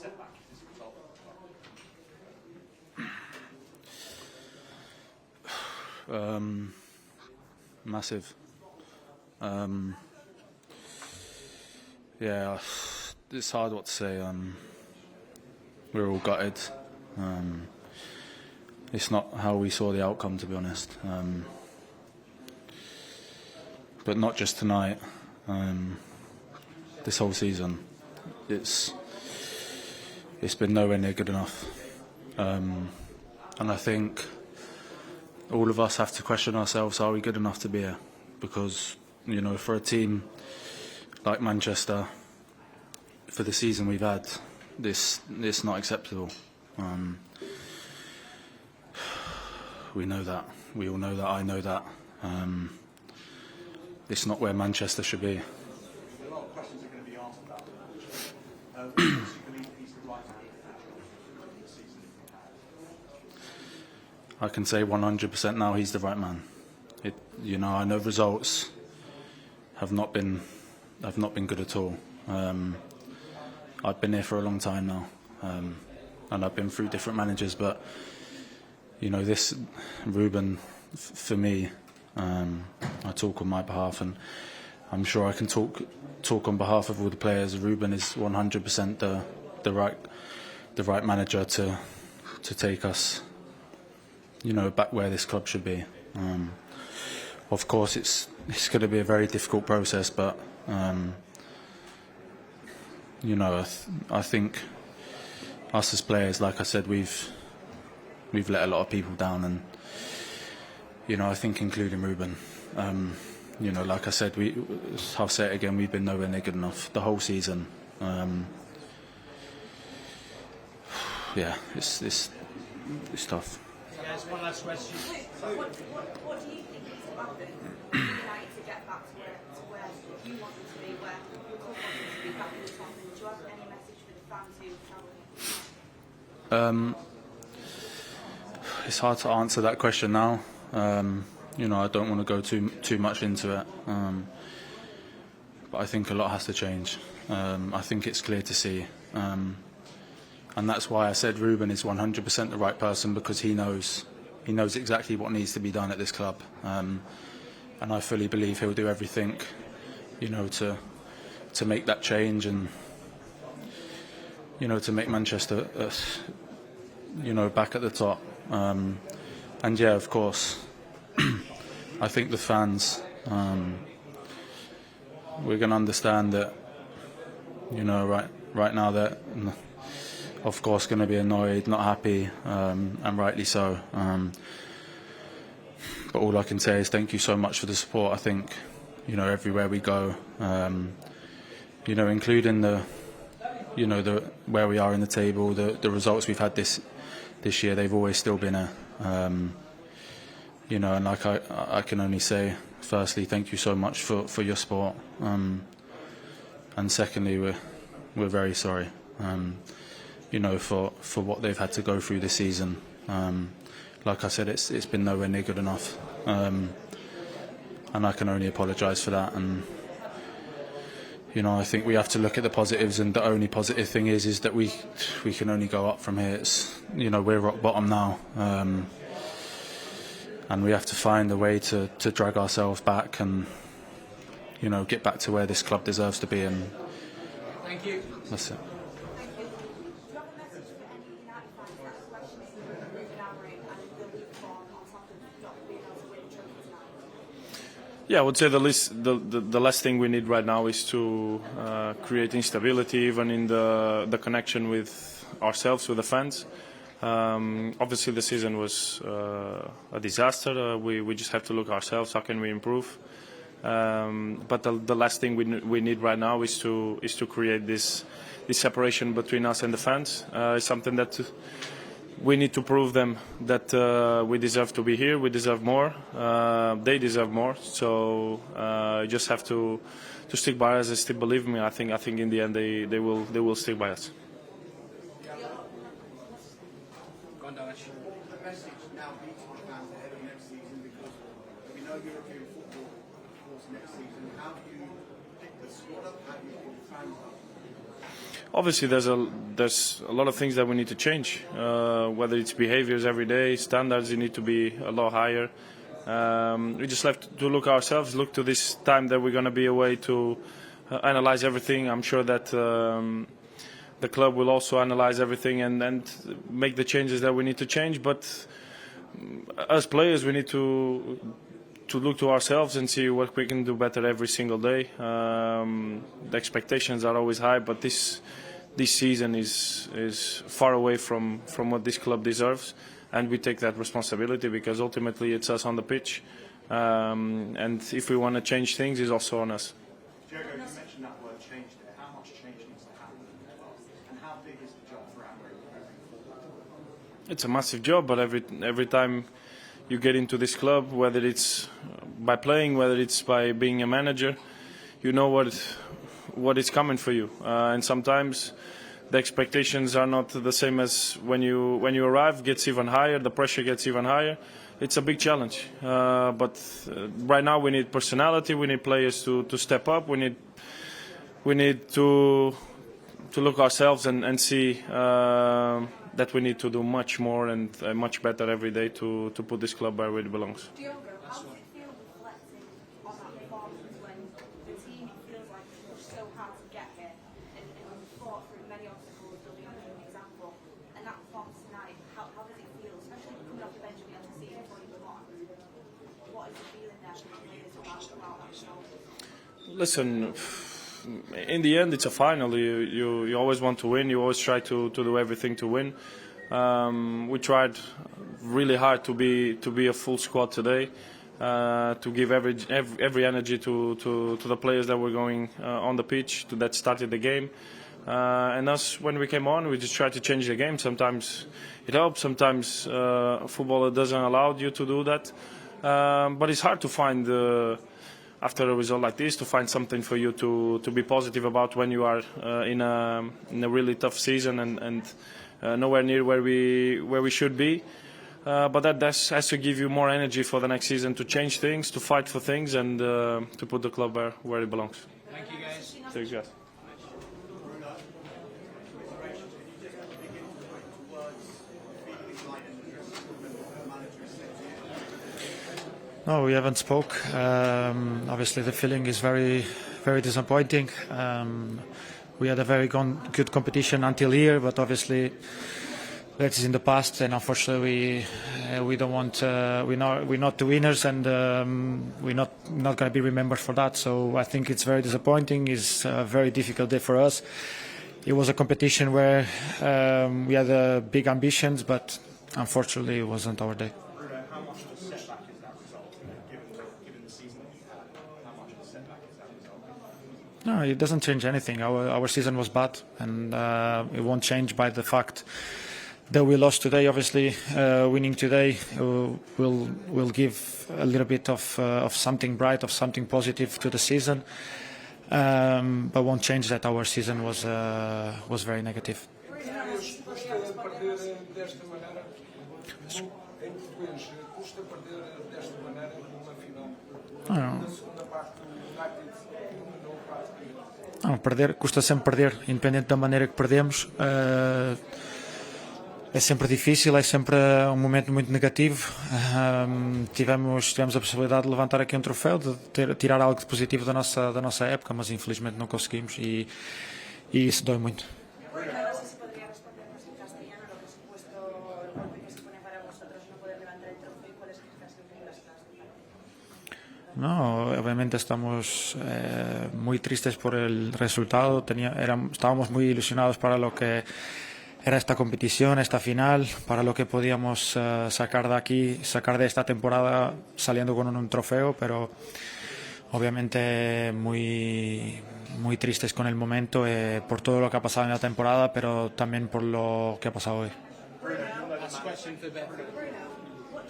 setback as a result? Massive. Yeah, it's hard what to say. We're all gutted. It's not how we saw the outcome, to be honest. But not just tonight. This whole season, it's been nowhere near good enough. And I think all of us have to question ourselves: are we good enough to be here? Because, you know, for a team like Manchester, for the season we've had, this not acceptable. We know that. We all know that. I know that. It's not where Manchester should be. A lot of questions are going to be asked about that. Do you believe he's the right man for the season that I can say 100% now he's the right man. You know, I know results have not been good at all. I've been here for a long time now, and I've been through different managers. But you know, this Ruben, for me, I talk on my behalf, and I'm sure I can talk on behalf of all the players. Ruben is 100% the right manager to take us, you know, back where this club should be. Of course, it's going to be a very difficult process, but you know, I think us as players, like I said, we've let a lot of people down, and you know, I think including Ruben. You know, like I said, I'll say it again, we've been nowhere near good enough the whole season. Yeah, it's tough. Yes, one last question. What do you think needs to happen for United to get back to where you want them to be, where your club wants them to be back in the top? And do you have any message for the fans who tell them? It's hard to answer that question now. You know, I don't want to go too much into it. But I think a lot has to change. I think it's clear to see. And that's why I said Ruben is 100% the right person, because he knows exactly what needs to be done at this club. And I fully believe he'll do everything, you know, to make that change, and you know, to make Manchester, you know, back at the top. And yeah, of course, I think the fans, we're going to understand that, you know, right now they're, of course, going to be annoyed, not happy, and rightly so. But all I can say is thank you so much for the support. I think, you know, everywhere we go, you know, including you know, where we are in the table, the results we've had this year, they've always still been a, you know, and like I can only say, firstly, thank you so much for your support, and secondly, we're very sorry, you know, for what they've had to go through this season. Like I said, it's been nowhere near good enough, and I can only apologise for that. And you know, I think we have to look at the positives, and the only positive thing is that we can only go up from here. It's, you know, we're rock bottom now, and we have to find a way to drag ourselves back, and you know, get back to where this club deserves to be. And Thank you. That's it. Thank you. Do you have a message for any United fans that are questioning Ruben Amorim and the league form on top of not being able to win a trophy tonight? Yeah, I would say the last thing we need right now is to create instability, even in the connection with ourselves, with the fans. Obviously, the season was a disaster. We just have to look ourselves. How can we improve? But the last thing we need right now is to create this separation between us and the fans. It's something that we need to prove them that we deserve to be here. We deserve more. They deserve more. So you just have to stick by us and still believe me. I think in the end they will stick by us. Go on, Dalot. The message now be to the fans ahead of next season, because we know European football, of course, next season. How do you pick the squad up? How do you pick the fans up? Obviously, there's a lot of things that we need to change. Whether it's behaviors every day, standards need to be a lot higher. We just have to look ourselves, look to this time that we're going to be away to analyze everything. I'm sure that the club will also analyze everything and make the changes that we need to change. But as players, we need to look to ourselves and see what we can do better every single day. The expectations are always high, but this season is far away from what this club deserves. And we take that responsibility because ultimately it's us on the pitch. And if we want to change things, it's also on us. Diogo, you mentioned that word change there. How much change needs to happen? And how big is the job for Amorim moving forward? It's a massive job, but every time you get into this club, whether it's by playing, whether it's by being a manager, you know what is coming for you. And sometimes the expectations are not the same as when you arrive. Gets even higher, the pressure gets even higher. It's a big challenge, but right now we need personality. We need players to step up. We need to look ourselves and see that we need to do much more and much better every day to put this club where it belongs. Diogo, how does it feel reflecting on that performance when the team feels like it pushed so hard to get here and fought through many obstacles, building up an example, and that performance tonight, how does it feel, especially coming off the bench at the end of the season before you come on? What is the feeling there for the players about that result? Listen, in the end, it's a final. You always want to win. You always try to do everything to win. We tried really hard to be a full squad today, to give every energy to the players that were going on the pitch, that started the game. And us, when we came on, we just tried to change the game. Sometimes it helps. Sometimes football doesn't allow you to do that. But it's hard to find. After a result like this, to find something for you to be positive about when you are in a really tough season and nowhere near where we should be. But that has to give you more energy for the next season to change things, to fight for things, and to put the club where it belongs. Thank you, guys. Thanks, guys. Bruno, commiserations. Can you just begin to put into words feelings like in the dressing room and what the manager has said to you? No, we haven't spoke. Obviously, the feeling is very, very disappointing. We had a very good competition until here, but obviously that is in the past, and unfortunately we don't want. We're not the winners, and we're not going to be remembered for that. So I think it's very disappointing. It's a very difficult day for us. It was a competition where we had big ambitions, but unfortunately it wasn't our day. Bruno, how much of a setback is that result, given the season that you've had? How much of a setback is that result? No, it doesn't change anything. Our season was bad, and it won't change by the fact that we lost today. Obviously, winning today will give a little bit of something bright, of something positive to the season, but won't change that our season was very negative. Custa perder desta maneira, em português, custa perder desta maneira numa final. Na segunda parte do United dominou praticamente. Não, perder, custa sempre perder, independente da maneira que perdemos. É sempre difícil, é sempre um momento muito negativo. Tivemos a possibilidade de levantar aqui um troféu, de tirar algo de positivo da nossa época, mas infelizmente não conseguimos e isso dói muito. Bueno, no sé si podría respondernos en castellano lo que ha supuesto el golpe que supone para vosotros no poder levantar el trofeo y cuáles quizás han sido las claves del partido. No, obviamente estamos muy tristes por el resultado. Estábamos muy ilusionados para lo que era esta competición, esta final, para lo que podíamos sacar de aquí, sacar de esta temporada saliendo con un trofeo, pero obviamente muy tristes con el momento, por todo lo que ha pasado en la temporada, pero también por lo que ha pasado hoy. Bruno, what do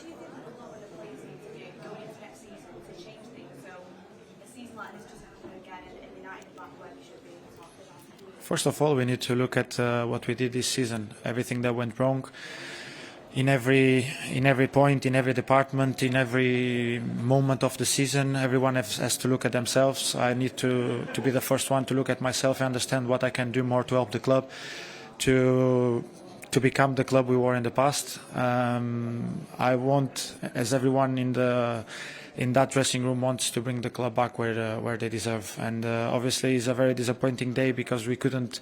you think the role of the players need to do going into next season to change things so a season like this doesn't happen again and United back where we should be in the top of that? First of all, we need to look at what we did this season, everything that went wrong. in every point, in every department, in every moment of the season. Everyone has to look at themselves. I need to be the first one to look at myself and understand what I can do more to help the club to become the club we were in the past. I want, as everyone in that dressing room wants, to bring the club back where they deserve. And obviously it's a very disappointing day because we couldn't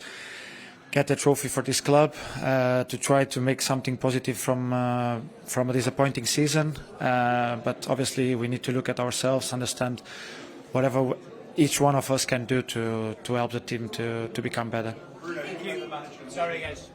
get a trophy for this club, to try to make something positive from a disappointing season. But obviously we need to look at ourselves, understand whatever each one of us can do to help the team to become better. Bruno, thank you. Sorry, guys.